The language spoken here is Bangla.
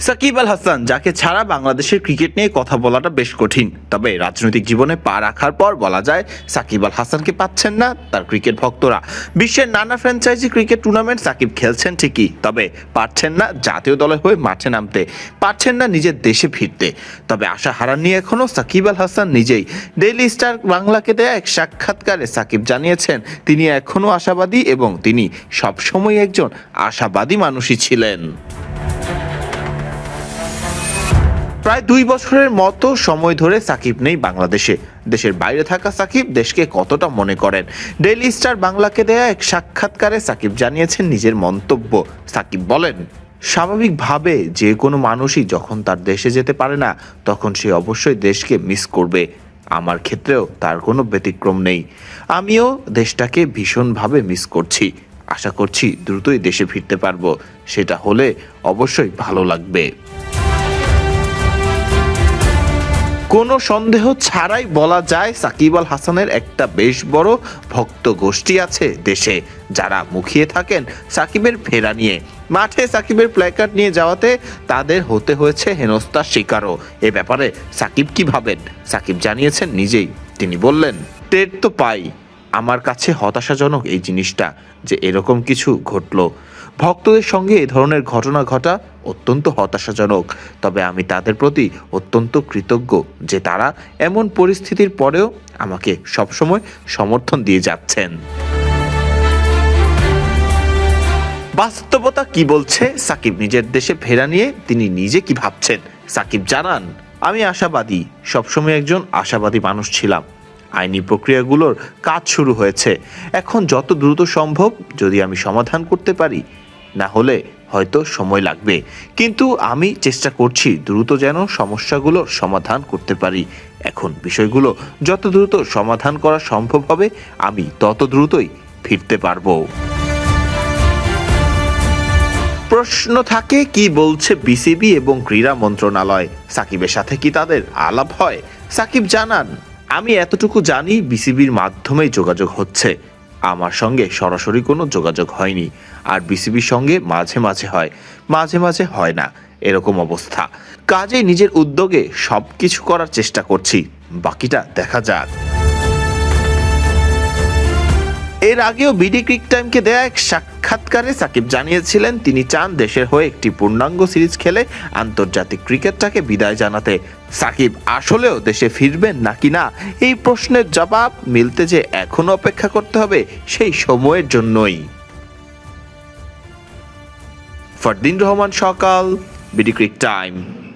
সাকিব আল হাসান, যাকে ছাড়া বাংলাদেশের ক্রিকেট নিয়ে কথা বলাটা বেশ কঠিন। তবে রাজনৈতিক জীবনে পা রাখার পর বলা যায় সাকিব আল হাসানকে পাচ্ছেন না তার ক্রিকেট ভক্তরা। বিশ্বের নানা ফ্র্যাঞ্চাইজি ক্রিকেট টুর্নামেন্ট সাকিব খেলছেন ঠিকই, তবে পারছেন না জাতীয় দলের হয়ে মাঠে নামতে, পারছেন না নিজের দেশে ফিরতে। তবে আশা হারাননি এখনও সাকিব আল হাসান নিজেই। ডেইলি স্টার বাংলাকে দেয়া এক সাক্ষাৎকারে সাকিব জানিয়েছেন তিনি এখনও আশাবাদী এবং তিনি সবসময় একজন আশাবাদী মানুষই ছিলেন। প্রায় 2 বছরের মতো সময় ধরে সাকিব নেই বাংলাদেশে। দেশের বাইরে থাকা সাকিব দেশকে কতটা মনে করেন, ডেইলি স্টার বাংলাকে দেয়া এক সাক্ষাৎকারে সাকিব জানিয়েছেন নিজের মন্তব্য। সাকিব বলেন, স্বাভাবিকভাবে যে কোনো মানুষই যখন তার দেশে যেতে পারে না তখন সে অবশ্যই দেশকে মিস করবে। আমার ক্ষেত্রেও তার কোনো ব্যতিক্রম নেই। আমিও দেশটাকে ভীষণভাবে মিস করছি। আশা করছি দ্রুতই দেশে ফিরতে পারবো, সেটা হলে অবশ্যই ভালো লাগবে। কোনো সন্দেহ ছাড়াই বলা যায় সাকিব আল হাসানের একটা বেশ বড় ভক্ত গোষ্ঠী আছে দেশে, যারা মুখিয়ে থাকেন সাকিবের ফেরা নিয়ে। মাঠে সাকিবের প্ল্যাকার্ড নিয়ে যাওয়াতে তাদের হতে হয়েছে হেনস্থার শিকারও। এ ব্যাপারে সাকিব কি ভাবেন? সাকিব জানিয়েছেন নিজেই। তিনি বললেন, টের তো পাই, আমার কাছে হতাশাজনক এই জিনিসটা যে এরকম কিছু ঘটলো। ভক্তদের সঙ্গে এ ধরনের ঘটনা ঘটা অত্যন্ত হতাশাজনক। তবে আমি তাদের প্রতি অত্যন্ত কৃতজ্ঞ যে তারা এমন পরিস্থিতির পরেও আমাকে সবসময় সমর্থন দিয়ে যাচ্ছেন। বাস্তবতা কি বলছে সাকিব নিজের দেশে ফেরা নিয়ে তিনি নিজে কি ভাবছেন? সাকিব জানান, আমি আশাবাদী, সবসময় একজন আশাবাদী মানুষ ছিলাম। আইনি প্রক্রিয়াগুলোর কাজ শুরু হয়েছে, এখন যত দ্রুত সম্ভব যদি আমি সমাধান করতে পারি, না হলে হয়তো সময় লাগবে, কিন্তু আমি চেষ্টা করছি দ্রুত যেন সমস্যাগুলোর সমাধান করতে পারি। এখন বিষয়গুলো যত দ্রুত সমাধান করা সম্ভব হবে আমি তত দ্রুতই ফিরতে পারবো। প্রশ্ন থাকে কি বলছে বিসিবি এবং ক্রীড়া মন্ত্রণালয়, সাকিবের সাথে কি তাদের আলাপ হয়? সাকিব জানান, আমি এতটুকু জানি বিসিবির মাধ্যমেই যোগাযোগ হচ্ছে, আমার সঙ্গে সরাসরি কোনো যোগাযোগ হয়নি। আর বিসিবির সঙ্গে মাঝে মাঝে হয়, মাঝে মাঝে হয় না, এরকম অবস্থা। কাজেই নিজের উদ্যোগে সব কিছু করার চেষ্টা করছি, বাকিটা দেখা যাক। এর আগেও বিডি ক্রিক টাইমকে দেয়া এক সাক্ষাৎকারে সাকিব জানিয়েছিলেন তিনি চান দেশের হয়ে একটি পূর্ণাঙ্গ সিরিজ খেলে আন্তর্জাতিক ক্রিকেটটাকে বিদায় জানাতে। সাকিব আসলেও দেশে ফিরবেন নাকি না, এই প্রশ্নের জবাব মিলতে যে এখনো অপেক্ষা করতে হবে সেই সময়ের জন্যই। ফরদিন রহমান সকাল, বিডি ক্রিক টাইম।